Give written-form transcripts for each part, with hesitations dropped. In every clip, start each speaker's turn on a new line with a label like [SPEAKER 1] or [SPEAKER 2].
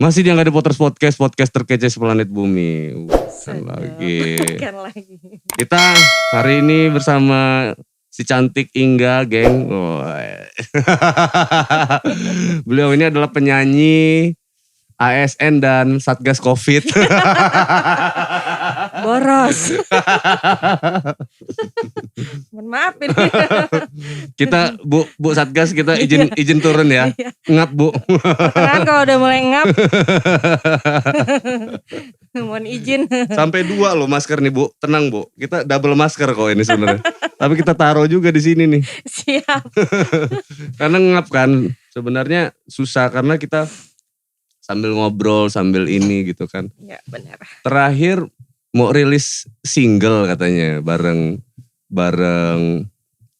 [SPEAKER 1] Masih di Nggak Ada Potters Podcast, podcast terkece seplanet bumi. Bukan lagi. Kita hari ini bersama si cantik Inga, geng. Beliau ini adalah penyanyi ASN dan Satgas Covid.
[SPEAKER 2] Boros. Mohon maaf ini.
[SPEAKER 1] Kita Bu Satgas, kita izin turun ya. Ngap Bu.
[SPEAKER 2] Pertengahan kalau udah mulai ngap. Mohon izin.
[SPEAKER 1] Sampai 2 loh masker nih Bu. Tenang Bu. Kita double masker kok ini sebenarnya. Tapi kita taruh juga di sini nih.
[SPEAKER 2] Siap.
[SPEAKER 1] Karena ngap kan. Sebenarnya susah karena kita sambil ngobrol, sambil ini gitu kan.
[SPEAKER 2] Ya benar.
[SPEAKER 1] Terakhir mau rilis single katanya bareng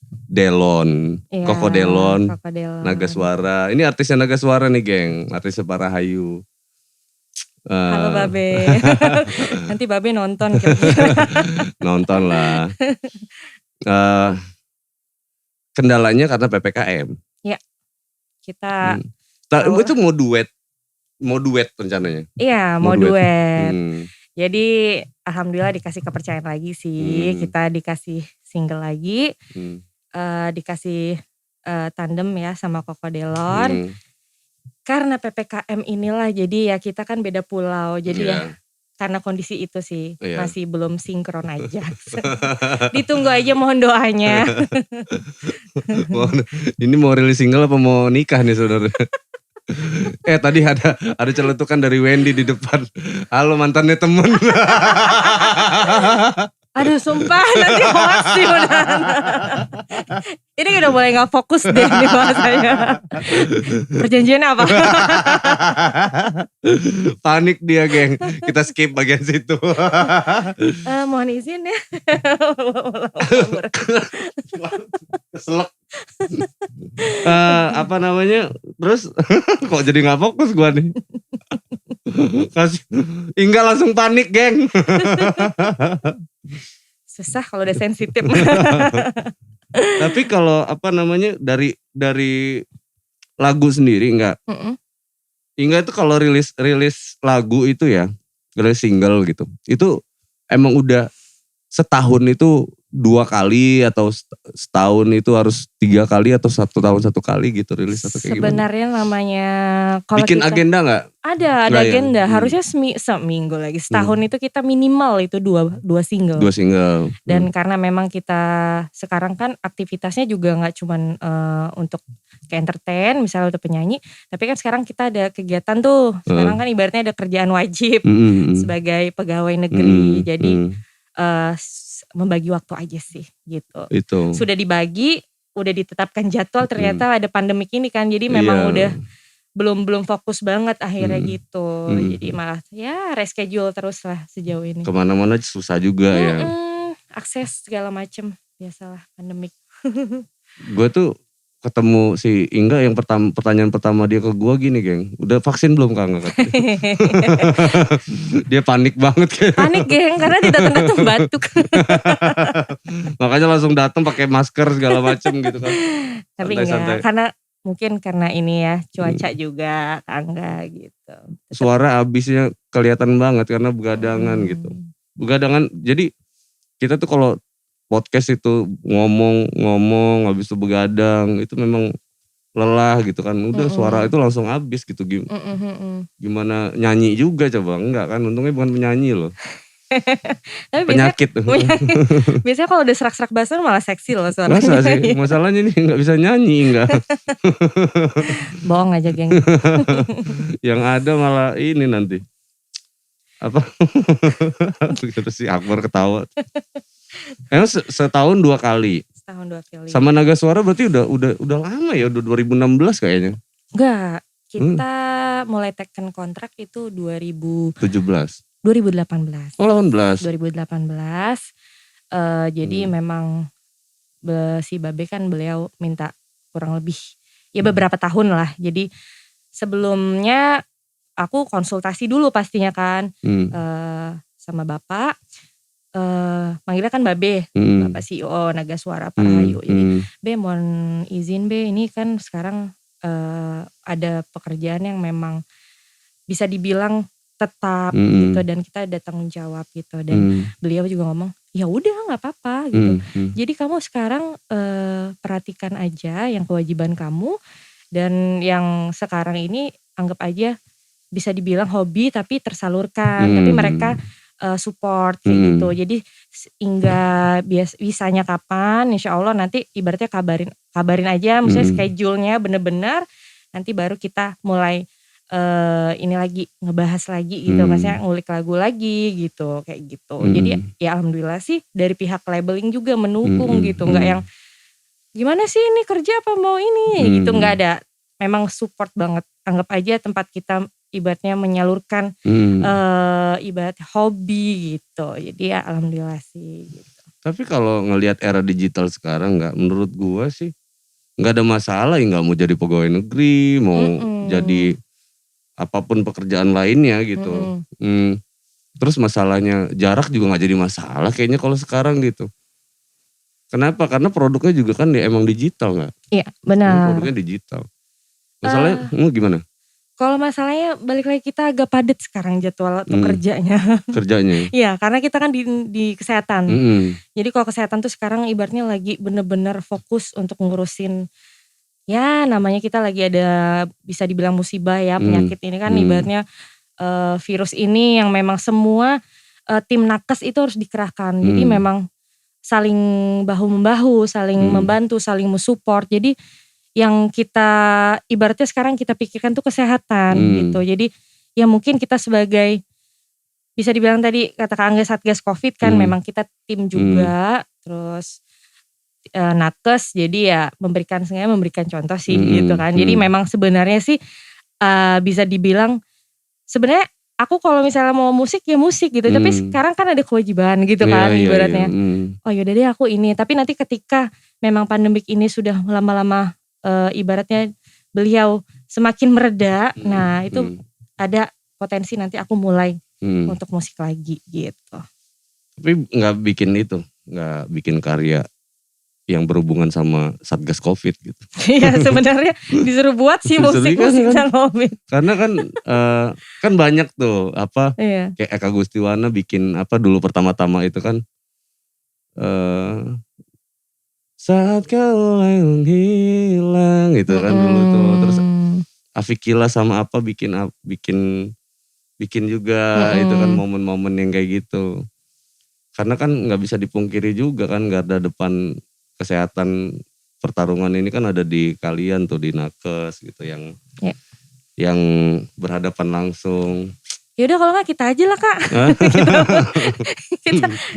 [SPEAKER 1] Delon,
[SPEAKER 2] Ya,
[SPEAKER 1] Koko Delon,
[SPEAKER 2] Koko Delon,
[SPEAKER 1] Naga Suara. Ini artisnya Naga Suara nih geng, artisnya Parahayu.
[SPEAKER 2] Halo Babe. Nanti Babe nonton kira-kira.
[SPEAKER 1] Nonton lah. Kendalanya karena PPKM.
[SPEAKER 2] Ya, kita.
[SPEAKER 1] Itu mau duet rencananya?
[SPEAKER 2] Iya, mau duet. Jadi alhamdulillah dikasih kepercayaan lagi sih. Kita dikasih single lagi. Dikasih tandem ya sama Koko Delon. Karena PPKM inilah jadi ya kita kan beda pulau. Jadi ya karena kondisi itu sih masih belum sinkron aja. Ditunggu aja mohon doanya.
[SPEAKER 1] Ini mau rilis single apa mau nikah nih saudara? Tadi ada celetukan dari Wendy di depan. Halo mantannya temen.
[SPEAKER 2] Aduh sumpah nanti hoax sih udah. Ini udah mulai gak fokus deh nih bahasanya. Perjanjian apa?
[SPEAKER 1] Panik dia geng. Kita skip bagian situ.
[SPEAKER 2] Mohon izin ya.
[SPEAKER 1] Keselak. Apa namanya? Terus kok jadi gak fokus gua nih. Inga langsung panik geng.
[SPEAKER 2] Susah kalau udah sensitif.
[SPEAKER 1] Tapi kalau apa namanya dari lagu sendiri enggak? Inga itu kalau rilis lagu itu ya, rilis single gitu. Itu emang udah setahun itu 2 kali atau setahun itu harus 3 kali atau 1 tahun 1 kali gitu rilis atau kayak gimana?
[SPEAKER 2] Sebenarnya namanya kalau
[SPEAKER 1] bikin
[SPEAKER 2] kita,
[SPEAKER 1] agenda nggak?
[SPEAKER 2] Ada agenda. Harusnya seminggu lagi. Setahun itu kita minimal itu dua single.
[SPEAKER 1] 2 single.
[SPEAKER 2] Dan karena memang kita sekarang kan aktivitasnya juga nggak cuman untuk ke entertain misalnya untuk penyanyi, tapi kan sekarang kita ada kegiatan tuh. Sekarang kan ibaratnya ada kerjaan wajib sebagai pegawai negeri. Jadi membagi waktu aja sih gitu.
[SPEAKER 1] Itu.
[SPEAKER 2] Sudah dibagi, udah ditetapkan jadwal, ternyata ada pandemik ini kan. Jadi memang udah belum fokus banget akhirnya gitu. Jadi malah ya reschedule terus lah sejauh ini.
[SPEAKER 1] Kemana-mana susah juga ya.
[SPEAKER 2] Akses segala macem, biasalah pandemik.
[SPEAKER 1] Gue tuh ketemu si Inga yang pertanyaan pertama dia ke gue gini geng, udah vaksin belum Kang? Dia panik banget.
[SPEAKER 2] Panik geng, karena di datang-datang batuk.
[SPEAKER 1] Makanya langsung datang pakai masker segala macem gitu kan.
[SPEAKER 2] Tapi enggak, karena ini ya cuaca juga enggak gitu.
[SPEAKER 1] Suara abisnya kelihatan banget karena begadangan gitu. Begadangan, jadi kita tuh kalau podcast itu ngomong habis itu begadang itu memang lelah gitu kan. Udah suara itu langsung habis gitu. Gimana nyanyi juga coba, enggak kan, untungnya bukan penyanyi loh.
[SPEAKER 2] Tapi
[SPEAKER 1] penyakit.
[SPEAKER 2] Biasanya kalau udah serak-serak basan malah seksi loh suaranya.
[SPEAKER 1] Masa sih? Masalahnya nih gak bisa nyanyi enggak.
[SPEAKER 2] Bohong aja geng.
[SPEAKER 1] Yang ada malah ini nanti. Apa? Terus si Akbar ketawa. Emang setahun 2 kali.
[SPEAKER 2] Setahun 2 kali.
[SPEAKER 1] Sama Naga Suara berarti udah lama ya, udah 2016 kayaknya.
[SPEAKER 2] Enggak, kita mulai teken kontrak itu 2018.
[SPEAKER 1] Oh 18.
[SPEAKER 2] 2018. Jadi memang si Babe kan beliau minta kurang lebih ya beberapa tahun lah. Jadi sebelumnya aku konsultasi dulu pastinya kan sama Bapak. Manggilnya kan Babe, Bapak CEO Naga Suara Parahayu ini. Be mohon izin Be, ini kan sekarang ada pekerjaan yang memang bisa dibilang tetap gitu, dan kita ada tanggung jawab gitu, dan beliau juga ngomong ya udah nggak apa-apa gitu. Jadi kamu sekarang perhatikan aja yang kewajiban kamu, dan yang sekarang ini anggap aja bisa dibilang hobi tapi tersalurkan, tapi mereka support kayak gitu. Jadi hingga bisanya kapan, insya Allah nanti ibaratnya kabarin aja, misalnya schedule-nya bener-bener, nanti baru kita mulai ini lagi ngebahas lagi gitu, maksudnya ngulik lagu lagi gitu, kayak gitu. Jadi ya alhamdulillah sih dari pihak labeling juga mendukung gitu, nggak yang gimana sih ini kerja apa mau ini gitu, nggak ada. Memang support banget. Anggap aja tempat kita ibaratnya menyalurkan ibarat hobi gitu. Jadi ya alhamdulillah sih gitu.
[SPEAKER 1] Tapi kalau ngelihat era digital sekarang menurut gua sih nggak ada masalah ya, nggak mau jadi pegawai negeri, mau jadi apapun pekerjaan lainnya gitu. Terus masalahnya jarak juga nggak jadi masalah kayaknya kalau sekarang gitu. Kenapa? Karena produknya juga kan emang digital nggak?
[SPEAKER 2] Iya benar.
[SPEAKER 1] Produknya digital. Masalahnya gimana?
[SPEAKER 2] Kalau masalahnya balik lagi kita agak padat sekarang jadwal untuk kerjanya.
[SPEAKER 1] Kerjanya?
[SPEAKER 2] Iya karena kita kan di kesehatan. Jadi kalau kesehatan tuh sekarang ibaratnya lagi bener-bener fokus untuk ngurusin, ya namanya kita lagi ada bisa dibilang musibah ya, penyakit ini kan ibaratnya virus ini yang memang semua tim nakes itu harus dikerahkan. Jadi memang saling bahu-membahu, saling membantu, saling mensupport. Jadi yang kita ibaratnya sekarang kita pikirkan tuh kesehatan gitu. Jadi ya mungkin kita sebagai bisa dibilang tadi kata Kak Angga Satgas Covid kan memang kita tim juga, terus nakes, jadi ya memberikan contoh sih gitu kan. Jadi memang sebenarnya sih bisa dibilang sebenarnya aku kalau misalnya mau musik ya musik gitu, tapi sekarang kan ada kewajiban gitu kan ibaratnya. Oh yaudah deh aku ini, tapi nanti ketika memang pandemik ini sudah lama-lama ibaratnya beliau semakin mereda, nah itu ada potensi nanti aku mulai untuk musik lagi gitu.
[SPEAKER 1] Tapi nggak bikin karya yang berhubungan sama Satgas Covid gitu.
[SPEAKER 2] Iya sebenarnya disuruh buat sih musik sama Covid.
[SPEAKER 1] Karena kan banyak tuh kayak Eka Gustiwana bikin dulu pertama-tama itu kan saat kau hilang gitu kan dulu tuh. Terus Afikila sama bikin juga itu kan momen-momen yang kayak gitu. Karena kan nggak bisa dipungkiri juga kan garda depan kesehatan pertarungan ini kan ada di kalian tuh di nakes gitu yang berhadapan langsung.
[SPEAKER 2] Yaudah kalau nggak kita aja lah Kak.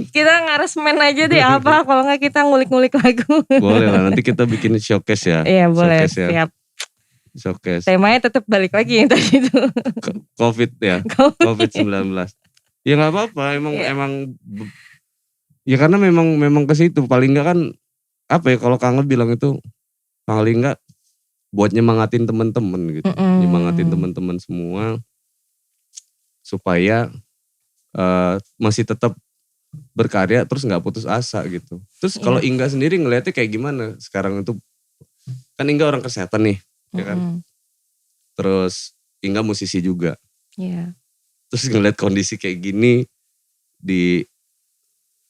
[SPEAKER 2] kita ngaresmen aja deh apa, kalau nggak kita ngulik-ngulik lagu.
[SPEAKER 1] Boleh lah, nanti kita bikin showcase ya.
[SPEAKER 2] Iya boleh, siap.
[SPEAKER 1] Showcase.
[SPEAKER 2] Temanya tetap balik lagi yang tadi itu.
[SPEAKER 1] Covid ya, COVID-19. Ya nggak apa-apa, emang ya karena memang ke situ paling nggak kan kalau Kang bilang itu paling nggak buat nyemangatin teman-teman gitu, nyemangatin teman-teman semua supaya masih tetap berkarya terus nggak putus asa gitu. Terus kalau Inga sendiri ngelihatnya kayak gimana sekarang itu? Kan Inga orang kesehatan nih, ya kan? Terus Inga musisi juga.
[SPEAKER 2] Iya.
[SPEAKER 1] Terus ngelihat kondisi kayak gini di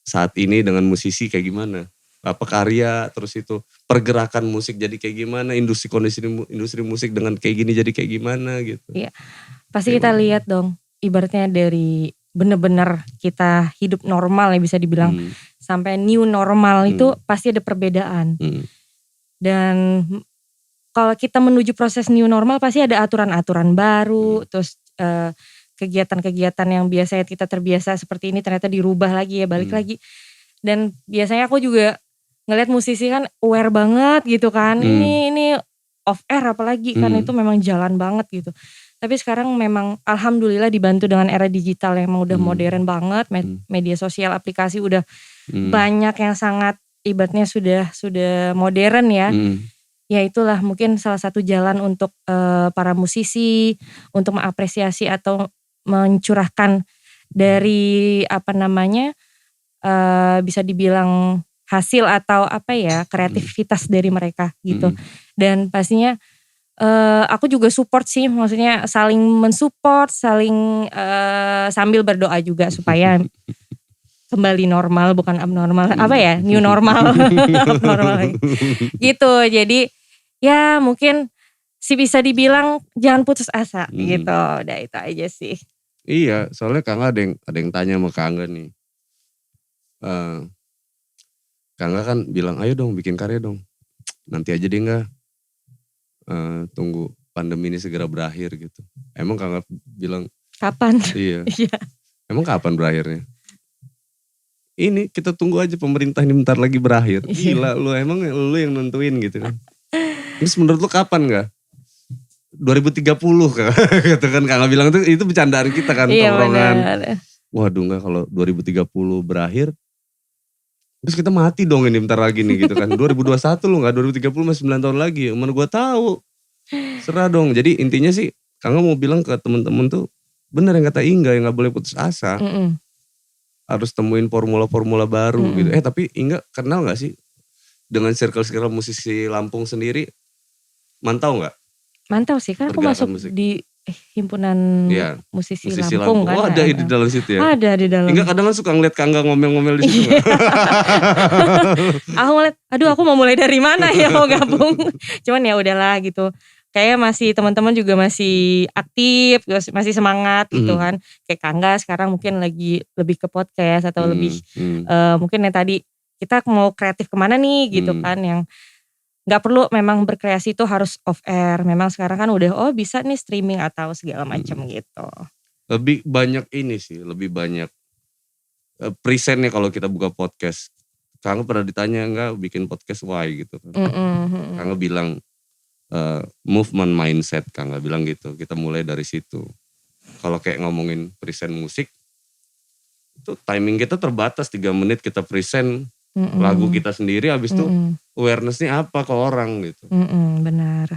[SPEAKER 1] saat ini dengan musisi kayak gimana? Apa karya, terus itu pergerakan musik jadi kayak gimana, industri musik dengan kayak gini jadi kayak gimana gitu.
[SPEAKER 2] Iya, pasti kita lihat dong, ibaratnya dari bener-bener kita hidup normal ya bisa dibilang, sampai new normal itu pasti ada perbedaan. Dan kalau kita menuju proses new normal pasti ada aturan-aturan baru, terus kegiatan-kegiatan yang biasanya kita terbiasa seperti ini ternyata dirubah lagi ya, balik lagi. Dan biasanya aku juga ngelihat musisi kan aware banget gitu kan, ini off air apalagi kan itu memang jalan banget gitu. Tapi sekarang memang alhamdulillah dibantu dengan era digital yang udah modern banget, media sosial, aplikasi udah banyak yang sangat ibaratnya sudah modern ya. Ya itulah mungkin salah satu jalan untuk para musisi untuk mengapresiasi atau mencurahkan dari bisa dibilang hasil atau kreativitas dari mereka gitu. Dan pastinya aku juga support sih, maksudnya saling mensupport, saling sambil berdoa juga supaya kembali normal, bukan abnormal, apa ya, new normal, abnormal gitu. Jadi ya mungkin sih bisa dibilang jangan putus asa gitu, udah itu aja sih.
[SPEAKER 1] Iya, soalnya Kangga ada yang tanya sama Kangga nih. Kangga kan bilang ayo dong bikin karya dong, nanti aja deh nggak, tunggu pandemi ini segera berakhir gitu. Emang Kangga bilang
[SPEAKER 2] kapan?
[SPEAKER 1] Iya.
[SPEAKER 2] Iya.
[SPEAKER 1] Emang kapan berakhirnya? Ini kita tunggu aja pemerintah ini bentar lagi berakhir. Gila lu, emang lu yang nentuin gitu kan. Terus menurut lu kapan nggak? 2030 gitu kan Kangga bilang itu bercandaan kita kan, tongkrongan. Waduh nggak kalau 2030 berakhir, terus kita mati dong ini bentar lagi nih gitu kan. 2021 lu nggak, 2030 masih 9 tahun lagi. Mana gue tahu. Serah dong. Jadi intinya sih Kangga mau bilang ke temen-temen tuh bener yang kata Inga, yang nggak boleh putus asa. Harus temuin formula-formula baru gitu. Tapi Inga kenal nggak sih dengan circle-circle musisi Lampung sendiri? Mantau nggak?
[SPEAKER 2] Mantau sih, kan aku masuk musik di himpunan musisi Lampung kan.
[SPEAKER 1] Oh ada di dalam situ ya?
[SPEAKER 2] Ada di dalam.
[SPEAKER 1] Inga kadang suka ngeliat Kangga ngomel-ngomel di situ.
[SPEAKER 2] Aku ngeliat, aduh aku mau mulai dari mana ya mau gabung. Cuman ya udahlah gitu. Kayak masih teman-teman juga masih aktif, masih semangat gitu kan. Kayak Kangga sekarang mungkin lagi lebih ke podcast atau lebih mungkin yang tadi kita mau kreatif kemana nih gitu kan, yang nggak perlu memang berkreasi itu harus off air. Memang sekarang kan udah bisa nih streaming atau segala macam gitu.
[SPEAKER 1] Lebih banyak ini sih, lebih banyak presentnya kalau kita buka podcast. Kangga pernah ditanya enggak bikin podcast why gitu kan. Kangga bilang movement mindset, Kangga bilang gitu. Kita mulai dari situ. Kalau kayak ngomongin present musik, itu timing kita terbatas 3 menit kita present lagu kita sendiri, habis itu awarenessnya apa ke orang gitu.
[SPEAKER 2] Benar.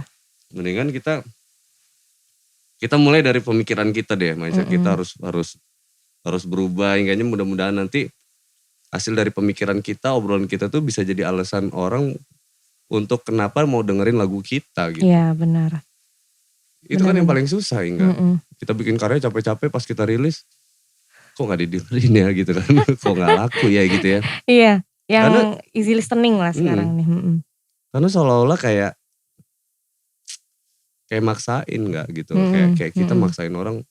[SPEAKER 1] Mendingan kita mulai dari pemikiran kita deh, mindset kita harus berubah. Hingga mudah-mudahan nanti hasil dari pemikiran kita, obrolan kita tuh bisa jadi alasan orang untuk kenapa mau dengerin lagu kita gitu.
[SPEAKER 2] Iya benar.
[SPEAKER 1] Itu kan yang paling susah Inga. Kita bikin karya capek-capek, pas kita rilis kok gak didengerin ya gitu kan. Kok gak laku ya gitu ya.
[SPEAKER 2] Iya. Yang karena, easy listening lah sekarang nih.
[SPEAKER 1] Karena seolah-olah kayak maksain gak gitu. Kayak kita maksain orang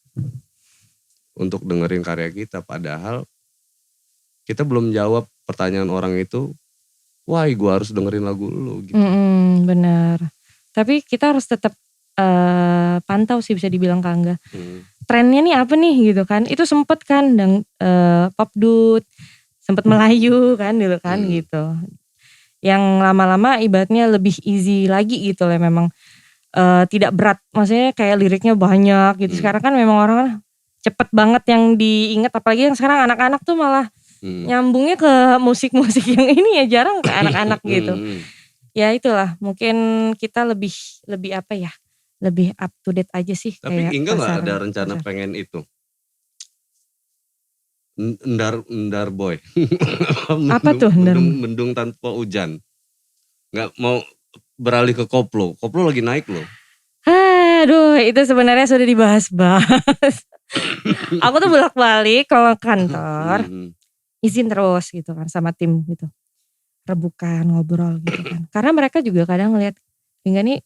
[SPEAKER 1] untuk dengerin karya kita. Padahal kita belum jawab pertanyaan orang itu, why gue harus dengerin lagu lu gitu.
[SPEAKER 2] Benar. Tapi kita harus tetap pantau sih, bisa dibilang Kangga. Trennya nih apa nih gitu kan. Itu sempet kan popdut, sempet Melayu kan dulu kan gitu. Yang lama-lama ibaratnya lebih easy lagi gitu lah, memang tidak berat. Maksudnya kayak liriknya banyak gitu. Sekarang kan memang orang cepet banget yang diingat. Apalagi yang sekarang anak-anak tuh malah nyambungnya ke musik-musik yang ini ya, jarang ke anak-anak gitu. Ya itulah, mungkin kita lebih apa ya, lebih up to date aja sih.
[SPEAKER 1] Tapi Inga gak ada rencana pengen itu? Ndar boy.
[SPEAKER 2] Apa tuh?
[SPEAKER 1] Mendung tanpa hujan. Gak mau beralih ke koplo. Koplo lagi naik loh.
[SPEAKER 2] Aduh, itu sebenarnya sudah dibahas-bahas. Aku tuh bolak-balik kalau kantor, izin terus gitu kan sama tim gitu. Rebukan, ngobrol gitu kan. Karena mereka juga kadang ngeliat, Inga nih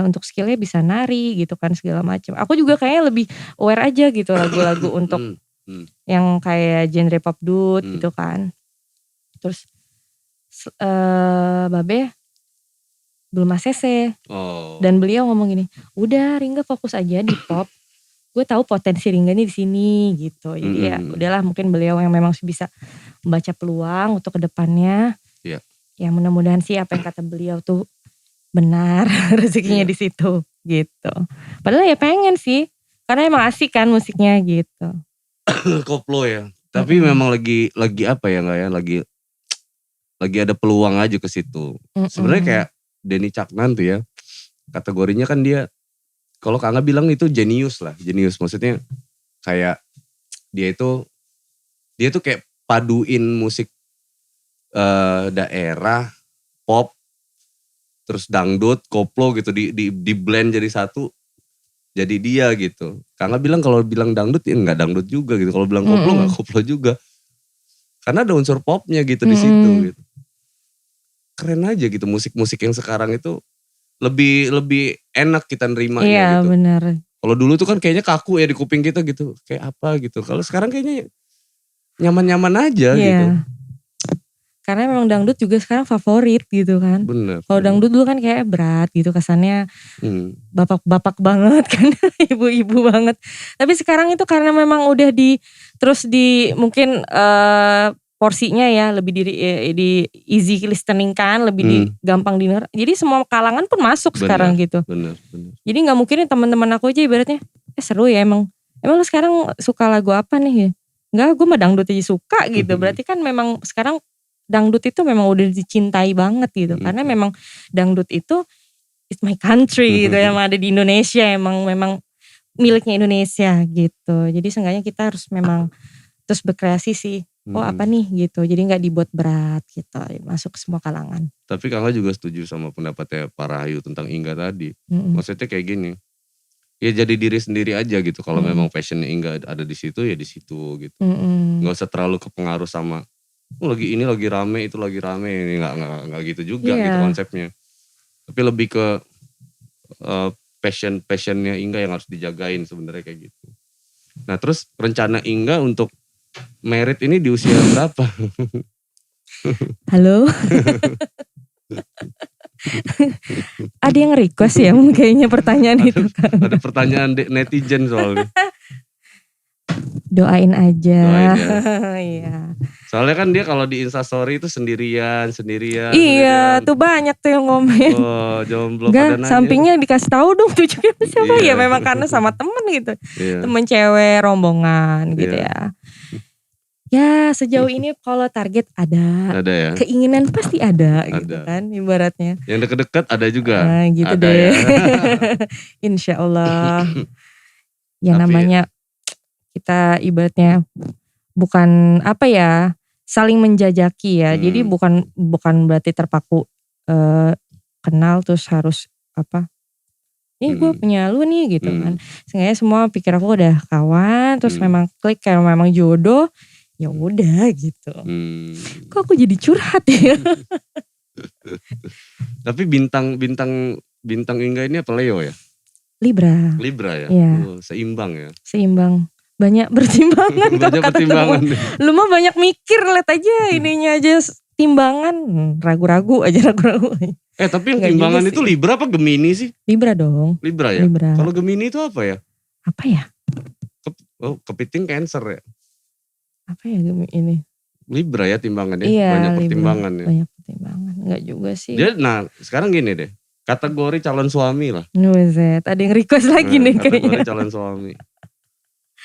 [SPEAKER 2] untuk skillnya bisa nari gitu kan, segala macam. Aku juga kayaknya lebih aware aja gitu lagu-lagu untuk yang kayak genre popdut gitu kan. Terus Babe belum ACC. Dan beliau ngomong gini, udah Ringga fokus aja di pop. Gue tahu potensi Ringga nih di sini gitu. Jadi ya udahlah, mungkin beliau yang memang bisa membaca peluang untuk kedepannya. Ya mudah-mudahan sih apa yang kata beliau tuh benar, rezekinya di situ gitu. Padahal ya pengen sih, karena emang asik kan musiknya gitu.
[SPEAKER 1] Koplo ya. Tapi memang lagi apa ya nggak ya, lagi ada peluang aja ke situ. Sebenarnya kayak Denny Caknan tuh ya, kategorinya kan dia, kalau Kangga bilang itu jenius lah, jenius maksudnya kayak dia tuh kayak paduin musik daerah, pop, terus dangdut, koplo gitu di blend jadi satu, jadi dia gitu. Kakak bilang kalau bilang dangdut ya nggak dangdut juga gitu, kalau bilang koplo nggak koplo juga, karena ada unsur popnya gitu di situ gitu. Keren aja gitu, musik-musik yang sekarang itu lebih enak kita nerimanya gitu.
[SPEAKER 2] Benar.
[SPEAKER 1] Kalau dulu tuh kan kayaknya kaku ya di kuping kita gitu, kayak apa gitu. Kalau sekarang kayaknya nyaman-nyaman aja gitu.
[SPEAKER 2] Karena memang dangdut juga sekarang favorit gitu kan.
[SPEAKER 1] Bener.
[SPEAKER 2] Kalau dangdut dulu kan kayak berat gitu kesannya, bapak-bapak banget kan, ibu-ibu banget. Tapi sekarang itu karena memang udah mungkin porsinya ya lebih di easy listening kan, lebih gampang didengar. Jadi semua kalangan pun masuk sekarang gitu.
[SPEAKER 1] Bener.
[SPEAKER 2] Jadi nggak mungkin teman-teman aku aja ibaratnya, seru ya emang lu sekarang suka lagu apa nih ya? Enggak, gue mah dangdut aja suka gitu. Berarti kan memang sekarang dangdut itu memang udah dicintai banget gitu. Karena memang dangdut itu it's my country gitu, yang ada di Indonesia, memang miliknya Indonesia gitu. Jadi seenggaknya kita harus memang terus berkreasi sih. Apa nih gitu. Jadi gak dibuat berat gitu. Masuk ke semua kalangan.
[SPEAKER 1] Tapi kakak juga setuju sama pendapatnya Pak Rahayu tentang Inga tadi. Maksudnya kayak gini. Ya jadi diri sendiri aja gitu. Kalau memang passionnya Inga ada di situ ya di situ gitu. Gak usah terlalu kepengaruh sama lagi rame, itu lagi rame, ini nggak gitu juga gitu konsepnya. Tapi lebih ke passionnya Inga yang harus dijagain sebenarnya kayak gitu. Nah terus rencana Inga untuk merit ini di usia berapa?
[SPEAKER 2] Halo. Ada yang request ya kayaknya pertanyaan itu kan.
[SPEAKER 1] Ada pertanyaan netizen soalnya.
[SPEAKER 2] Doain aja.
[SPEAKER 1] Iya. Soalnya kan dia kalau di Instastory itu sendirian.
[SPEAKER 2] Iya, tuh banyak tuh yang ngomen.
[SPEAKER 1] Oh, jomblo
[SPEAKER 2] pada
[SPEAKER 1] nanya.
[SPEAKER 2] Sampingnya dikasih tahu dong tuh juga siapa ya, memang karena sama temen gitu. Temen cewek rombongan gitu ya. Ya sejauh ini kalau target ada
[SPEAKER 1] ya?
[SPEAKER 2] Keinginan pasti ada gitu kan ibaratnya.
[SPEAKER 1] Yang deket-deket ada juga?
[SPEAKER 2] Gitu
[SPEAKER 1] ada
[SPEAKER 2] deh.
[SPEAKER 1] Ya?
[SPEAKER 2] Insya Allah. Namanya kita ibaratnya bukan saling menjajaki ya. Jadi bukan berarti terpaku kenal terus harus ini gue punya lu nih gitu kan. Seenggaknya semua pikir aku udah kawan, terus memang klik kayak memang jodoh, ya udah gitu. Kok aku jadi curhat ya?
[SPEAKER 1] Tapi bintang Inga ini apa Leo ya?
[SPEAKER 2] Libra
[SPEAKER 1] ya?
[SPEAKER 2] Iya.
[SPEAKER 1] Seimbang ya?
[SPEAKER 2] Seimbang. Banyak pertimbangan.
[SPEAKER 1] Banyak pertimbangan.
[SPEAKER 2] Lu mah banyak mikir, lihat aja ininya aja timbangan. Ragu-ragu aja.
[SPEAKER 1] Tapi yang timbangan itu Libra apa Gemini sih?
[SPEAKER 2] Libra dong.
[SPEAKER 1] Libra ya?
[SPEAKER 2] Libra.
[SPEAKER 1] Kalau Gemini itu apa ya?
[SPEAKER 2] Apa ya?
[SPEAKER 1] Kepiting Cancer ya?
[SPEAKER 2] Apa ya Gemini?
[SPEAKER 1] Libra ya timbangannya?
[SPEAKER 2] Iya,
[SPEAKER 1] banyak pertimbangan ya?
[SPEAKER 2] Banyak pertimbangan. Enggak juga sih.
[SPEAKER 1] Sekarang gini deh. Kategori calon suami lah.
[SPEAKER 2] Nuset, ada yang request lagi nih kayaknya.
[SPEAKER 1] Kategori calon suami.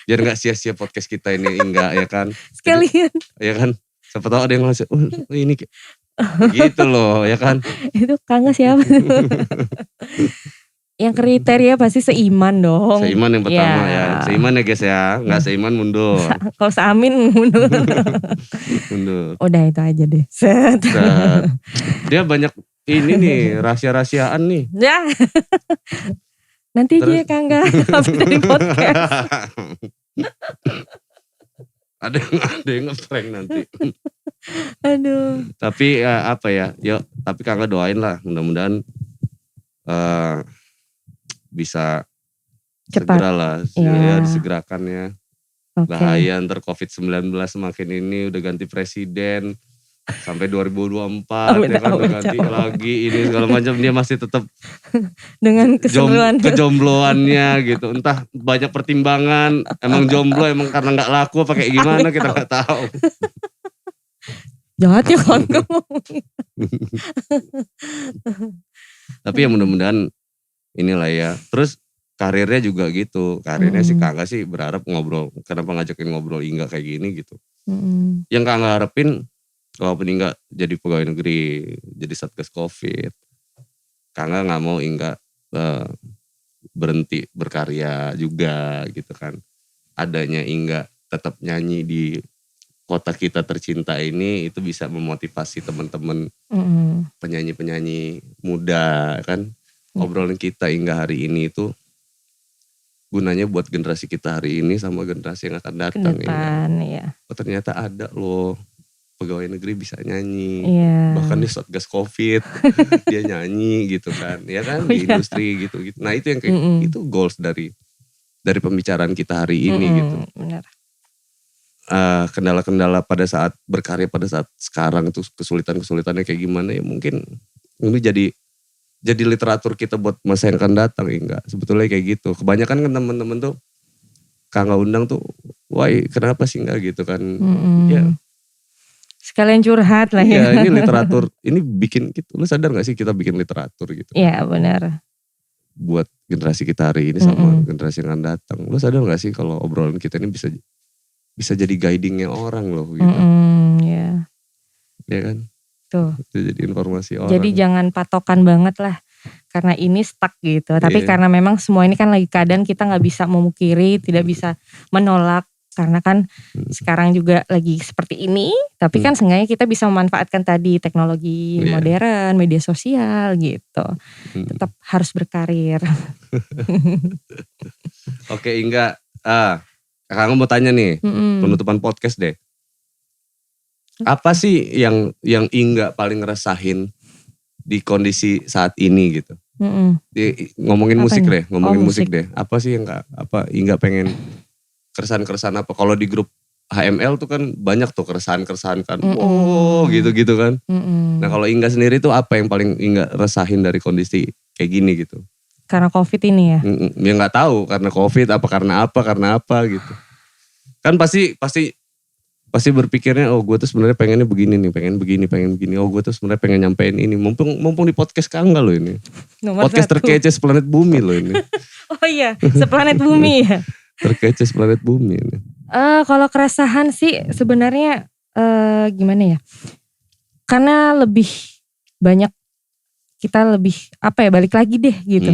[SPEAKER 1] Biar gak sia-sia podcast kita ini Inga ya kan.
[SPEAKER 2] Sekalian.
[SPEAKER 1] Ya kan. Siapa tahu ada yang ngasih, ini gitu loh ya kan.
[SPEAKER 2] Itu Kangga siapa tuh? Yang kriteria pasti seiman dong.
[SPEAKER 1] Seiman yang pertama ya. Seiman ya guys ya. Gak seiman mundur.
[SPEAKER 2] Kalau seamin mundur.
[SPEAKER 1] Mundur.
[SPEAKER 2] Udah itu aja deh.
[SPEAKER 1] Set. Dia banyak ini nih rahasia-rahasiaan nih.
[SPEAKER 2] Ya. Nanti aja Kangga habis dari podcast.
[SPEAKER 1] ada yang nge-prank nanti.
[SPEAKER 2] Aduh.
[SPEAKER 1] Tapi tapi Kangga doain lah mudah-mudahan bisa
[SPEAKER 2] cepat.
[SPEAKER 1] Segera lah, disegerakan ya. Bahaya ntar COVID-19 semakin ini udah ganti presiden. Sampai 2024 ya kan udah ganti lagi ini segala macam, dia masih tetap
[SPEAKER 2] dengan keseruan
[SPEAKER 1] kejombloannya gitu. Entah banyak pertimbangan, emang jomblo emang karena gak laku apa kayak gimana kita gak tahu.
[SPEAKER 2] Jahat ya kan kamu.
[SPEAKER 1] Tapi ya mudah-mudahan inilah ya. Terus karirnya juga gitu. Karirnya si Kangga sih berharap ngobrol, kenapa ngajakin ngobrol Inga kayak gini gitu. Yang Kangga harapin walaupun Inga jadi pegawai negeri, jadi satgas COVID, Kangga gak mau Inga berhenti berkarya juga gitu kan. Adanya Inga tetap nyanyi di kota kita tercinta ini itu bisa memotivasi teman-teman penyanyi-penyanyi muda kan. Obrolan kita hingga hari ini itu gunanya buat generasi kita hari ini sama generasi yang akan datang.
[SPEAKER 2] Ya.
[SPEAKER 1] Oh ternyata ada loh pegawai negeri bisa nyanyi. Bahkan di Satgas Covid dia nyanyi gitu kan. Ya kan di industri gitu. Nah itu yang kayak itu goals dari pembicaraan kita hari ini gitu.
[SPEAKER 2] Benar.
[SPEAKER 1] Kendala-kendala pada saat berkarya pada saat sekarang itu kesulitan-kesulitannya kayak gimana ya mungkin ini jadi literatur kita buat masa yang akan datang ya enggak. Sebetulnya kayak gitu. Kebanyakan kan teman-teman tuh Kang undang tuh wah kenapa sih enggak gitu kan. Ya.
[SPEAKER 2] Sekalian curhat lah ya.
[SPEAKER 1] Iya ini literatur ini bikin gitu. Lu sadar gak sih kita bikin literatur gitu.
[SPEAKER 2] Iya benar.
[SPEAKER 1] Buat generasi kita hari ini sama generasi yang akan datang. Lu sadar gak sih kalau obrolan kita ini bisa jadi guidingnya orang loh gitu.
[SPEAKER 2] Iya.
[SPEAKER 1] Iya kan?
[SPEAKER 2] Tuh.
[SPEAKER 1] Itu jadi informasi orang.
[SPEAKER 2] Jadi jangan patokan banget lah. Karena ini stuck gitu. Tapi karena memang semua ini kan lagi keadaan kita gak bisa memungkiri, tidak bisa menolak. Karena kan sekarang juga lagi seperti ini. Tapi kan seenggaknya kita bisa memanfaatkan tadi teknologi modern, media sosial gitu. Tetap harus berkarir.
[SPEAKER 1] Oke Inga. Kakak mau tanya nih, penutupan podcast deh. Apa sih yang Inga paling ngerasain di kondisi saat ini gitu? Ngomongin apa musik deh, musik deh. Apa sih yang Inga pengen keresahan-keresahan apa? Kalau di grup HML tuh kan banyak tuh keresahan-keresahan kan. Gitu-gitu kan. Nah kalau Inga sendiri tuh apa yang paling Inga resahin dari kondisi kayak gini gitu?
[SPEAKER 2] Karena COVID ini ya?
[SPEAKER 1] Ya gak tahu karena COVID karena apa gitu. Kan pasti berpikirnya gue tuh sebenarnya pengennya begini nih, pengen begini. Oh gue tuh sebenarnya pengen nyampein ini. Mumpung di podcast Kangga loh ini. Podcast 1. Terkece seplanet bumi loh ini.
[SPEAKER 2] Oh iya, seplanet bumi ya.
[SPEAKER 1] Terkece seplanet bumi ini.
[SPEAKER 2] Kalau keresahan sih sebenarnya gimana ya? Karena lebih banyak kita lebih balik lagi deh gitu.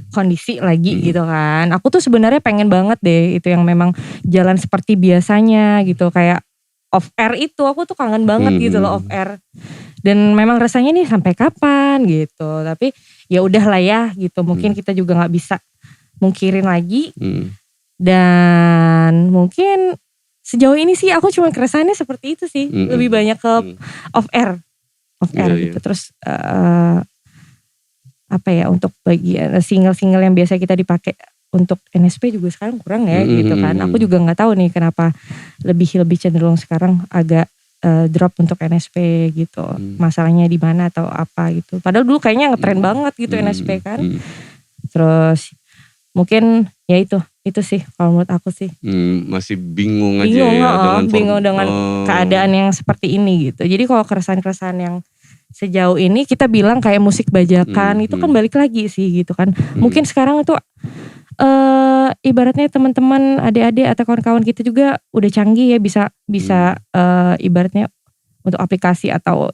[SPEAKER 2] Kondisi lagi gitu kan. Aku tuh sebenarnya pengen banget deh itu yang memang jalan seperti biasanya gitu. Kayak off air itu aku tuh kangen banget gitu loh off air. Dan memang rasanya nih sampai kapan gitu. Tapi ya udahlah ya gitu. Mungkin kita juga gak bisa mungkirin lagi. Dan mungkin sejauh ini sih aku cuma keresahannya seperti itu sih. Lebih banyak ke off air gitu. Terus untuk bagian single-single yang biasa kita dipakai untuk NSP juga sekarang kurang ya gitu kan. Aku juga gak tahu nih kenapa lebih cenderung sekarang agak drop untuk NSP gitu. Masalahnya di mana atau apa gitu. Padahal dulu kayaknya ngetren banget gitu NSP kan. Terus mungkin ya itu sih kalau menurut aku sih.
[SPEAKER 1] Masih bingung aja ya.
[SPEAKER 2] Bingung dengan keadaan yang seperti ini gitu. Jadi kalau keresahan-keresahan yang sejauh ini kita bilang kayak musik bajakan itu kan balik lagi sih gitu kan. Mungkin sekarang itu ibaratnya teman-teman adik-adik atau kawan-kawan kita juga udah canggih ya bisa ibaratnya untuk aplikasi atau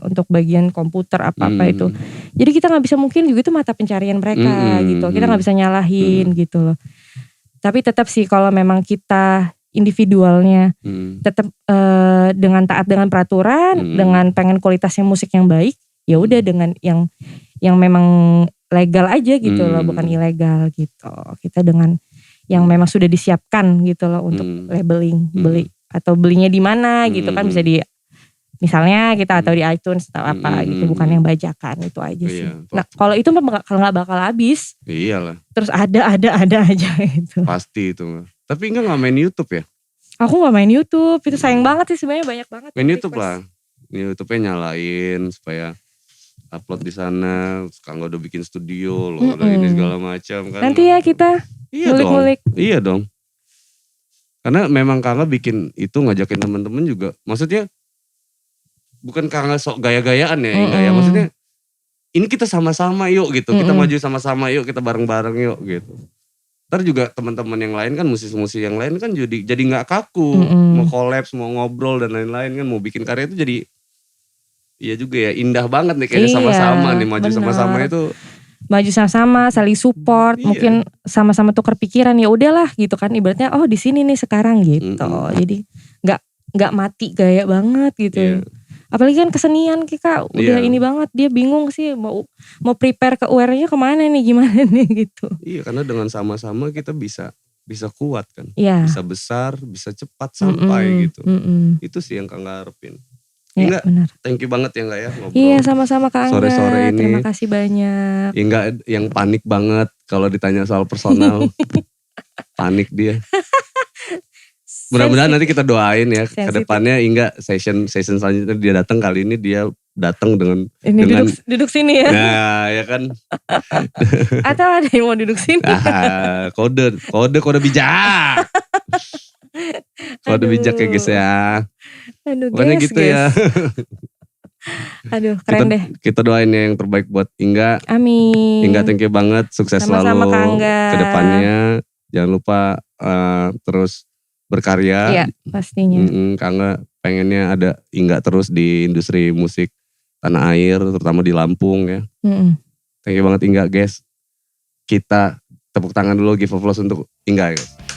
[SPEAKER 2] untuk bagian komputer apa-apa itu. Jadi kita gak bisa mungkin juga itu mata pencarian mereka gitu. Kita gak bisa nyalahin gitu loh. Tapi tetap sih kalau memang kita individualnya tetap dengan taat dengan peraturan, dengan pengen kualitasnya musik yang baik, ya udah dengan yang memang legal aja gitu loh, bukan ilegal gitu. Kita dengan yang memang sudah disiapkan gitu loh untuk labeling, beli atau belinya di mana gitu kan bisa di misalnya kita atau di iTunes atau apa gitu, bukan yang bajakan itu aja sih. Nah kalau itu nggak bakal habis.
[SPEAKER 1] Iyalah.
[SPEAKER 2] Terus ada aja gitu.
[SPEAKER 1] Pasti itu. Tapi enggak main YouTube ya?
[SPEAKER 2] Aku gak main YouTube, itu sayang banget sih sebenarnya banyak banget.
[SPEAKER 1] Main YouTube lah, YouTube-nya nyalain supaya upload di sana. Sekarang udah bikin studio loh, udah ini segala macam kan.
[SPEAKER 2] Nanti ya kita ngulik-ngulik.
[SPEAKER 1] Iya dong. Karena memang Kangga bikin itu ngajakin teman-teman juga. Maksudnya bukan Kangga sok gaya-gayaan ya, enggak ya. Maksudnya ini kita sama-sama yuk gitu, kita maju sama-sama yuk, kita bareng-bareng yuk gitu. Ntar juga teman-teman yang lain kan, musisi-musisi yang lain kan jadi gak kaku. Mau kolaps, mau ngobrol dan lain-lain kan. Mau bikin karya itu jadi, iya juga ya indah banget nih kayaknya sama-sama nih. Maju sama-sama itu.
[SPEAKER 2] Maju sama-sama, saling support. Mungkin sama-sama tukar pikiran, ya udahlah gitu kan. Ibaratnya di sini nih sekarang gitu. Jadi gak mati gaya banget gitu.
[SPEAKER 1] Iya.
[SPEAKER 2] Apalagi kan kesenian Kak udah
[SPEAKER 1] Iya.
[SPEAKER 2] ini banget, dia bingung sih mau prepare ke aware-nya kemana nih, gimana nih gitu.
[SPEAKER 1] Iya, karena dengan sama-sama kita bisa kuat kan.
[SPEAKER 2] Iya.
[SPEAKER 1] Bisa besar, bisa cepat sampai gitu. Itu sih yang Kak harapin.
[SPEAKER 2] Iya, benar.
[SPEAKER 1] Thank you banget ya Kak ya ngobrol.
[SPEAKER 2] Iya, sama-sama Kak Angga.
[SPEAKER 1] Sore-sore ini.
[SPEAKER 2] Terima kasih banyak.
[SPEAKER 1] Inga yang panik banget kalau ditanya soal personal. Panik dia. Mudah-mudahan nanti kita doain ya ke depannya Inga session selanjutnya dia datang, kali ini dia datang dengan
[SPEAKER 2] duduk sini ya.
[SPEAKER 1] Nah, ya kan.
[SPEAKER 2] Atau ada yang mau duduk sini.
[SPEAKER 1] Kode bijak. Kode bijak ya guys ya.
[SPEAKER 2] Aduh,
[SPEAKER 1] pokoknya
[SPEAKER 2] guys,
[SPEAKER 1] gitu ya.
[SPEAKER 2] Aduh, keren deh.
[SPEAKER 1] Kita doain ya yang terbaik buat Inga.
[SPEAKER 2] Amin.
[SPEAKER 1] Inga, thank you banget, sukses
[SPEAKER 2] sama-sama
[SPEAKER 1] selalu ke depannya. Jangan lupa terus berkarya.
[SPEAKER 2] Iya, pastinya.
[SPEAKER 1] Karena pengennya ada Inga terus di industri musik tanah air, terutama di Lampung ya. Thank you banget Inga guys. Kita tepuk tangan dulu, give applause untuk Inga guys.